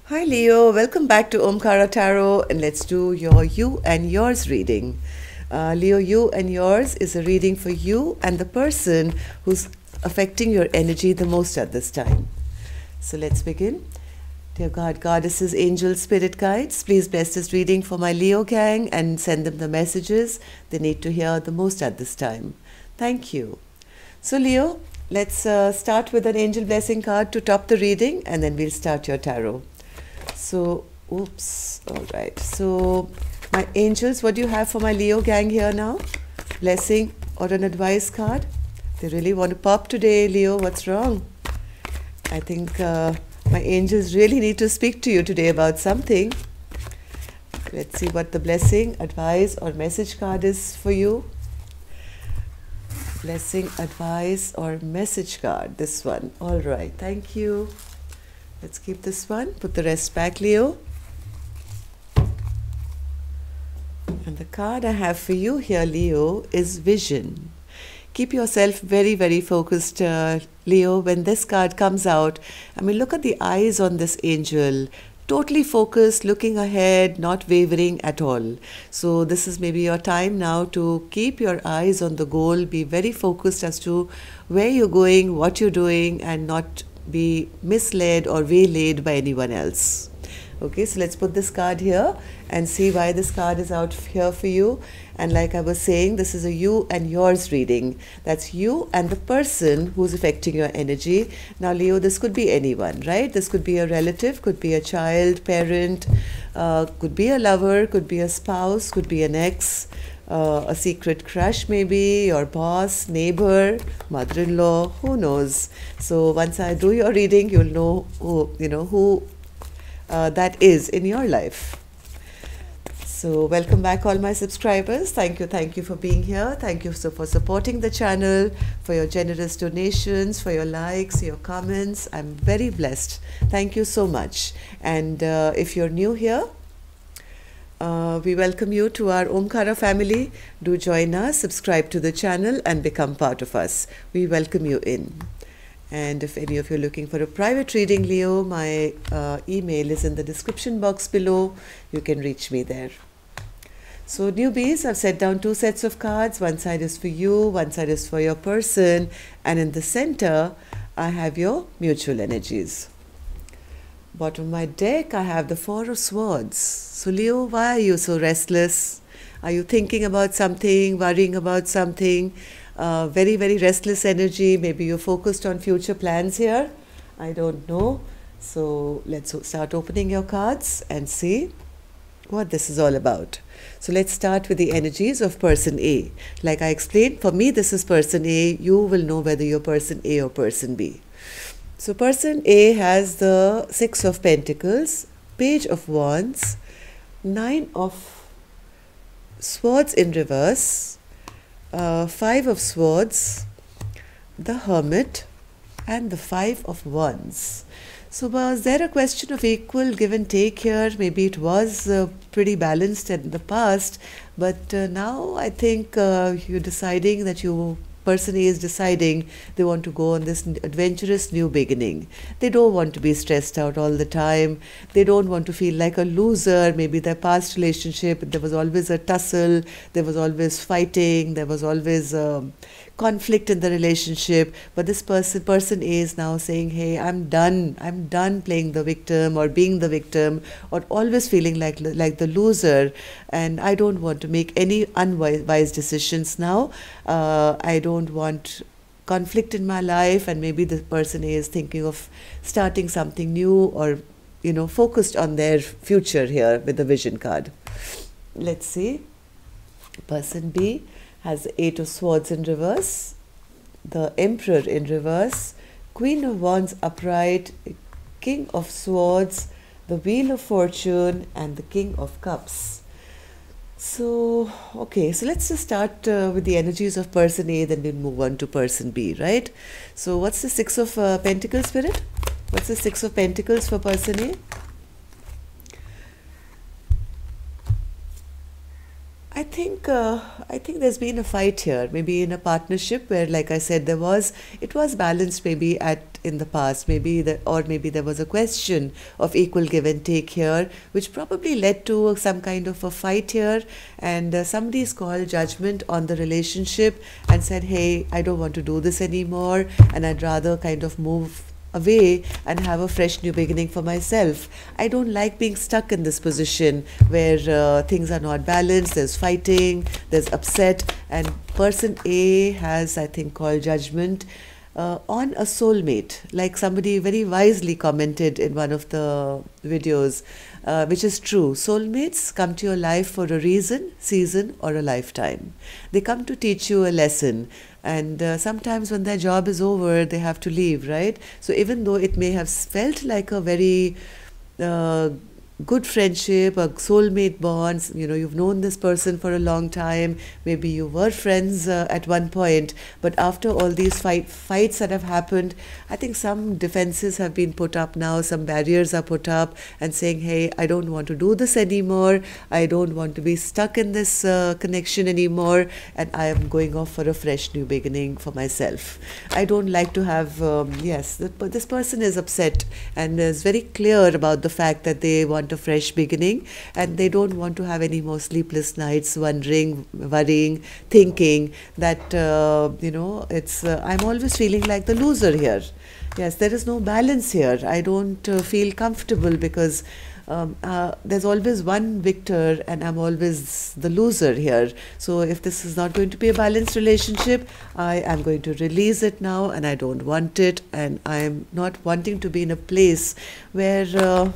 Hi Leo, welcome back to Omkara Tarot, and let's do your you and yours reading. Leo, you and yours is a reading for you and the person who's affecting your energy the most at this time. So let's begin. Dear God, goddesses, angels, spirit guides, please bless this reading for my Leo gang and send them the messages they need to hear the most at this time. Thank you. So Leo, let's start with an angel blessing card to top the reading, and then we'll start your tarot. So, oops, all right. So, my angels, what do you have for my Leo gang here now? Blessing or an advice card? They really want to pop today, Leo. What's wrong? I think my angels really need to speak to you today about something. Let's see what the blessing, advice, or message card is for you. Blessing, advice, or message card. This one. All right. Thank you. Let's keep this one. Put the rest back, Leo. And the card I have for you here, Leo, is Vision. Keep yourself very, very focused, Leo. When this card comes out, I mean, look at the eyes on this angel. Totally focused, looking ahead, not wavering at all. So this is maybe your time now to keep your eyes on the goal. Be very focused as to where you're going, what you're doing, and not be misled or waylaid by anyone else. Okay, so let's put this card here and see why this card is out here for you. And like I was saying, this is a you and yours reading. That's you and the person who's affecting your energy. Now, Leo, this could be anyone, right? This could be a relative, could be a child, parent, could be a lover, could be a spouse, could be an ex, a secret crush maybe, your boss, neighbor, mother-in-law, who knows. So once I do your reading, you'll know who that is in your life. So welcome back all my subscribers. Thank you for being here. Thank you for supporting the channel, for your generous donations, for your likes, your comments. I'm very blessed. Thank you so much. And if you're new here, we welcome you to our Omkara family. Do join us, subscribe to the channel, and become part of us. We welcome you in. And if any of you are looking for a private reading, Leo, my email is in the description box below. You can reach me there. So newbies, I've set down 2 sets of cards. One side is for you, one side is for your person. And in the center, I have your mutual energies. Bottom of my deck, I have the 4 of Swords. So Leo, why are you so restless? Are you thinking about something, worrying about something? Very, very restless energy. Maybe you're focused on future plans here. I don't know. So let's start opening your cards and see what this is all about. So let's start with the energies of person A. Like I explained, for me this is person A. You will know whether you're person A or person B. So person A has the 6 of Pentacles, Page of Wands, 9 of Swords in reverse, 5 of Swords, the Hermit, and the 5 of Wands. So was there a question of equal give and take here? Maybe it was pretty balanced in the past, but now I think you're deciding that person A is deciding they want to go on this adventurous new beginning. They don't want to be stressed out all the time. They don't want to feel like a loser. Maybe their past relationship, there was always a tussle, there was always fighting, there was always conflict in the relationship. But this person A is now saying, hey, I'm done playing the victim or being the victim or always feeling like the loser, and I don't want to make any unwise decisions now. I don't want conflict in my life, and maybe the person A is thinking of starting something new or focused on their future here with the Vision card. Let's see. Person B has the 8 of Swords in reverse, the Emperor in reverse, Queen of Wands upright, King of Swords, the Wheel of Fortune, and the King of Cups. So, okay, so let's just start with the energies of person A, then we'll move on to person B, right? So what's the 6 of Pentacles, Spirit? What's the 6 of Pentacles for person A? I I think there's been a fight here, maybe in a partnership where, like I said, it was balanced maybe in the past, or maybe there was a question of equal give and take here, which probably led to some kind of a fight here, and somebody's called judgment on the relationship and said, hey, I don't want to do this anymore, and I'd rather kind of move away and have a fresh new beginning for myself. I don't like being stuck in this position where things are not balanced, there's fighting, there's upset, and person A has, I think, called judgment on a soulmate, like somebody very wisely commented in one of the videos, which is true. Soulmates come to your life for a reason, season, or a lifetime. They come to teach you a lesson. And sometimes when their job is over, they have to leave, right? So even though it may have felt like a very good friendship, a soulmate bonds, you've known this person for a long time, maybe you were friends at one point, but after all these fights that have happened, I think some defenses have been put up now, some barriers are put up, and saying, hey, I don't want to do this anymore, I don't want to be stuck in this connection anymore, and I am going off for a fresh new beginning for myself. I don't like to have, but this person is upset and is very clear about the fact that they want a fresh beginning, and they don't want to have any more sleepless nights wondering, worrying, thinking that I'm always feeling like the loser here. Yes, there is no balance here. I don't feel comfortable because there's always one victor and I'm always the loser here. So if this is not going to be a balanced relationship, I am going to release it now, and I don't want it, and I'm not wanting to be in a place where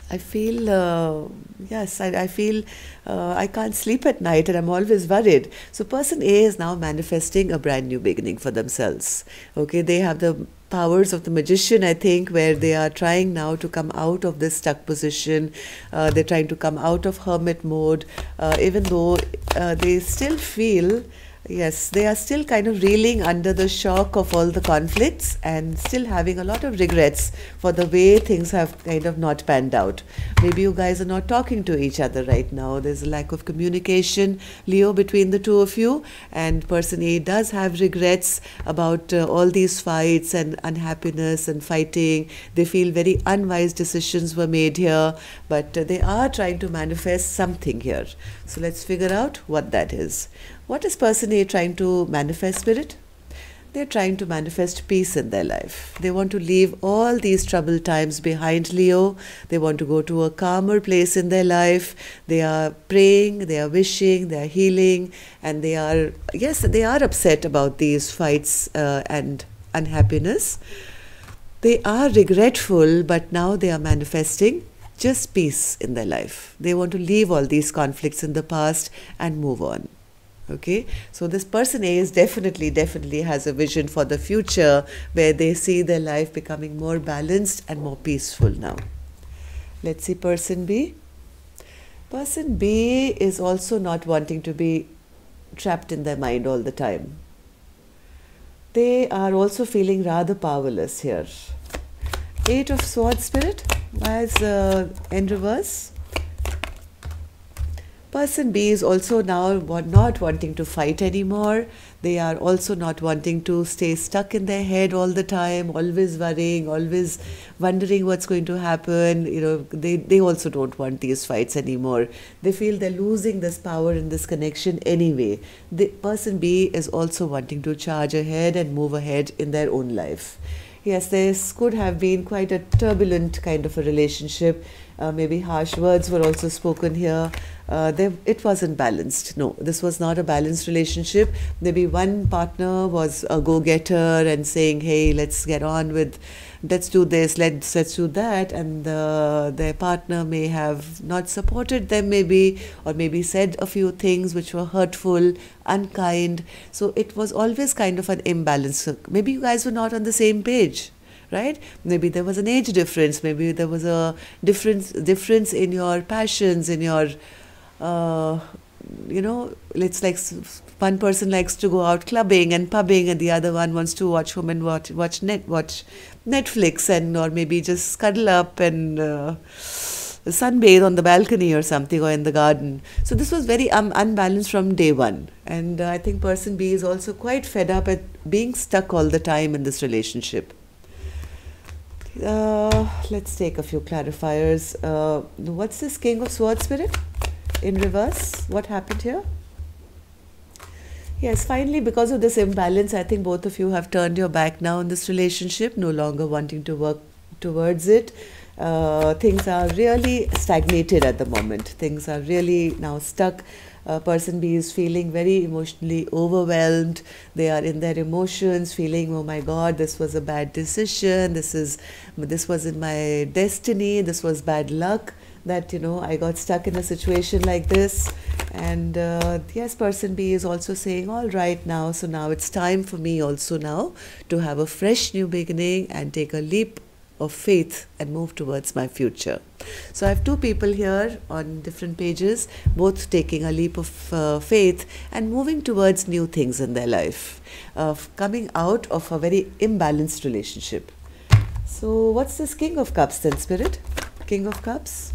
I feel, I feel I can't sleep at night and I'm always worried. So person A is now manifesting a brand new beginning for themselves. Okay, they have the powers of the magician, I think, where they are trying now to come out of this stuck position. They're trying to come out of hermit mode, even though they still feel, yes, they are still kind of reeling under the shock of all the conflicts and still having a lot of regrets for the way things have kind of not panned out. Maybe you guys are not talking to each other right now. There's a lack of communication, Leo, between the two of you, and person A does have regrets about all these fights and unhappiness and fighting. They feel very unwise decisions were made here, but they are trying to manifest something here. So let's figure out what that is. What is person A trying to manifest, Spirit? They're trying to manifest peace in their life. They want to leave all these troubled times behind, Leo. They want to go to a calmer place in their life. They are praying, they are wishing, they are healing, and they are upset about these fights and unhappiness. They are regretful, but now they are manifesting just peace in their life. They want to leave all these conflicts in the past and move on. Okay, so this person A is definitely has a vision for the future where they see their life becoming more balanced and more peaceful now. Let's see person B. Person B is also not wanting to be trapped in their mind all the time. They are also feeling rather powerless here. Eight of Swords, Spirit. Why is in reverse? Person B is also now not wanting to fight anymore. They are also not wanting to stay stuck in their head all the time, always worrying, always wondering what's going to happen. They also don't want these fights anymore. They feel they're losing this power in this connection anyway. The person B is also wanting to charge ahead and move ahead in their own life. Yes, this could have been quite a turbulent kind of a relationship. Maybe harsh words were also spoken here. It wasn't balanced. No, this was not a balanced relationship. Maybe one partner was a go-getter and saying, hey, let's get on with, let's do this, let's do that. And their partner may have not supported them maybe, or maybe said a few things which were hurtful, unkind. So it was always kind of an imbalance. Maybe you guys were not on the same page. Right? Maybe there was an age difference. Maybe there was a difference in your passions, in your, it's like one person likes to go out clubbing and pubbing, and the other one wants to watch home and watch Netflix, and or maybe just cuddle up and sunbathe on the balcony or something, or in the garden. So this was very unbalanced from day one. And I think person B is also quite fed up at being stuck all the time in this relationship. Let's take a few clarifiers. What's this King of Swords spirit in reverse? What happened here? Yes, finally, because of this imbalance, I think both of you have turned your back now on this relationship, no longer wanting to work towards it. Things are really stagnated at the moment. Things are really now stuck. Person B is feeling very emotionally overwhelmed. They are in their emotions, feeling, oh my God, this was a bad decision. This wasn't my destiny. This was bad luck that, I got stuck in a situation like this. And yes, person B is also saying, all right now, so now it's time for me also now to have a fresh new beginning and take a leap of faith and move towards my future. So I have two people here on different pages, both taking a leap of faith and moving towards new things in their life, coming out of a very imbalanced relationship. So what's this King of Cups then, Spirit? King of Cups.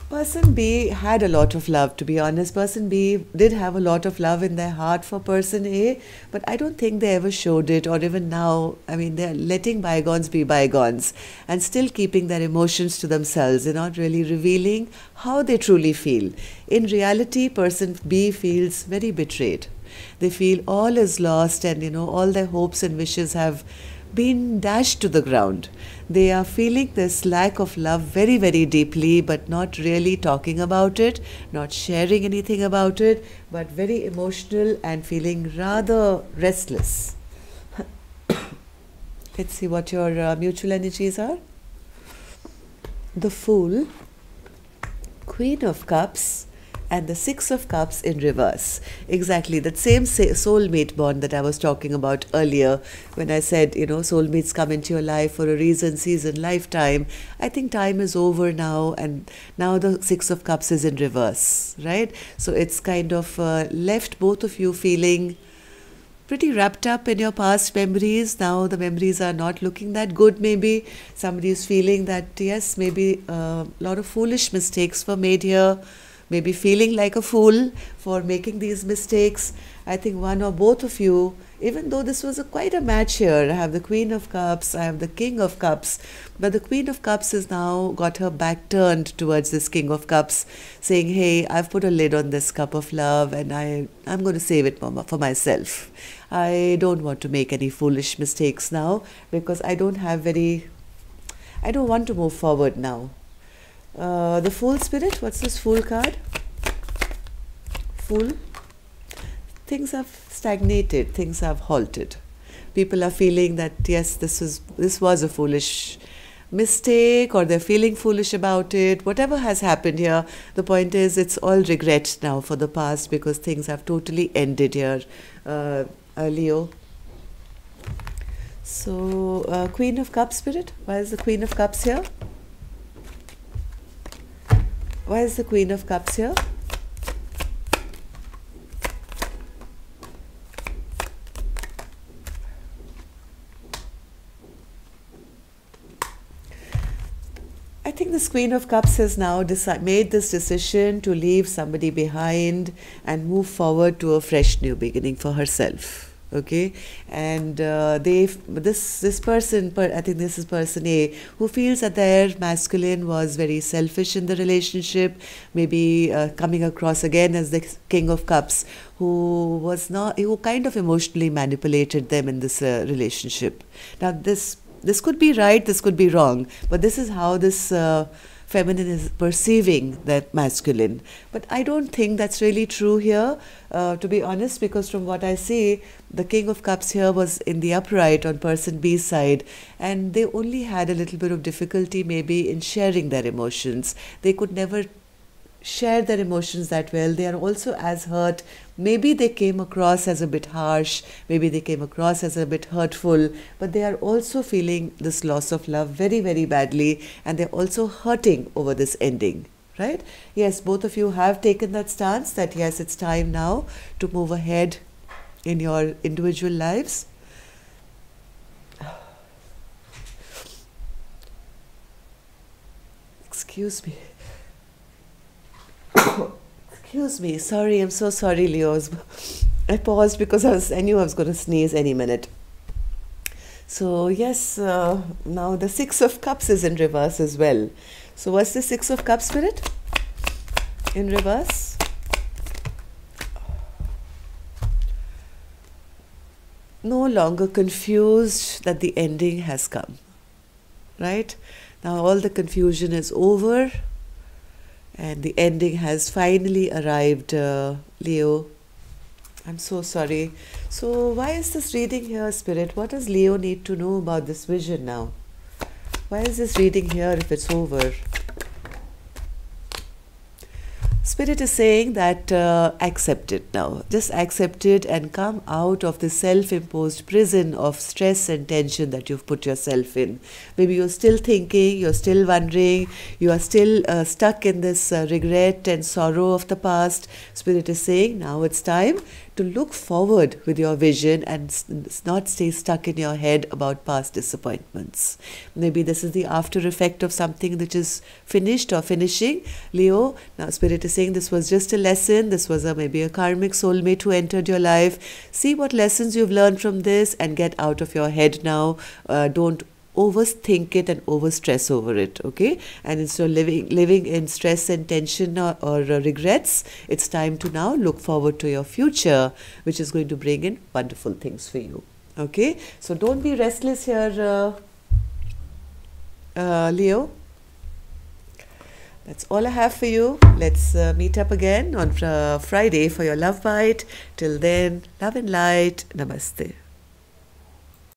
Person B had a lot of love, to be honest. Person B did have a lot of love in their heart for person A, but I don't think they ever showed it, or even now. I mean, they're letting bygones be bygones and still keeping their emotions to themselves. They're not really revealing how they truly feel. In reality, person B feels very betrayed. They feel all is lost, and all their hopes and wishes have been dashed to the ground. They are feeling this lack of love very, very deeply, but not really talking about it, not sharing anything about it, but very emotional and feeling rather restless. Let's see what your mutual energies are. The Fool, Queen of Cups, and the Six of Cups in reverse. Exactly, that same soulmate bond that I was talking about earlier when I said, soulmates come into your life for a reason, season, lifetime. I think time is over now, and now the Six of Cups is in reverse, right? So it's kind of left both of you feeling pretty wrapped up in your past memories. Now the memories are not looking that good maybe. Somebody is feeling that, yes, maybe a lot of foolish mistakes were made here. Maybe feeling like a fool for making these mistakes. I think one or both of you, even though this was quite a match here, I have the Queen of Cups, I have the King of Cups, but the Queen of Cups has now got her back turned towards this King of Cups, saying, hey, I've put a lid on this cup of love and I'm going to save it for myself. I don't want to make any foolish mistakes now because I don't want to move forward now. The Fool spirit, what's this Fool card? Fool. Things have stagnated, things have halted. People are feeling that, yes, this was a foolish mistake, or they're feeling foolish about it. Whatever has happened here, the point is it's all regret now for the past because things have totally ended here, Leo. So, Queen of Cups spirit, why is the Queen of Cups here? Why is the Queen of Cups here? I think this Queen of Cups has now made this decision to leave somebody behind and move forward to a fresh new beginning for herself. Okay, and this person, I think this is person A, who feels that their masculine was very selfish in the relationship, maybe coming across again as the King of Cups, who kind of emotionally manipulated them in this relationship. Now this could be right, this could be wrong, but this is how this feminine is perceiving that masculine. But I don't think that's really true here, to be honest, because from what I see, the King of Cups here was in the upright on person B's side, and they only had a little bit of difficulty maybe in sharing their emotions. They could never share their emotions that well. They are also as hurt. Maybe they came across as a bit harsh, maybe they came across as a bit hurtful, but they are also feeling this loss of love very, very badly, and they're also hurting over this ending, right? Yes, both of you have taken that stance that yes, it's time now to move ahead in your individual lives. Excuse me. Excuse me. Sorry, I'm so sorry, Leo. I paused because I knew I was going to sneeze any minute. So yes, now the Six of Cups is in reverse as well. So what's the Six of Cups, Spirit? In reverse? No longer confused that the ending has come. Right? Now all the confusion is over and the ending has finally arrived, Leo. I'm so sorry. So why is this reading here, Spirit? What does Leo need to know about this vision now? Why is this reading here if it's over? Spirit is saying that accept it now. Just accept it and come out of the self-imposed prison of stress and tension that you've put yourself in. Maybe you're still thinking, you're still wondering, you are still stuck in this regret and sorrow of the past. Spirit is saying now it's time to look forward with your vision and not stay stuck in your head about past disappointments. Maybe this is the after effect of something which is finished or finishing. Leo, now Spirit is saying this was just a lesson. This was maybe a karmic soulmate who entered your life. See what lessons you've learned from this and get out of your head now. Don't overthink it and overstress over it, okay? And instead of living in stress and tension or regrets, it's time to now look forward to your future, which is going to bring in wonderful things for you, okay? So don't be restless here, Leo. That's all I have for you. Let's meet up again on Friday for your love bite. Till then, love and light. Namaste.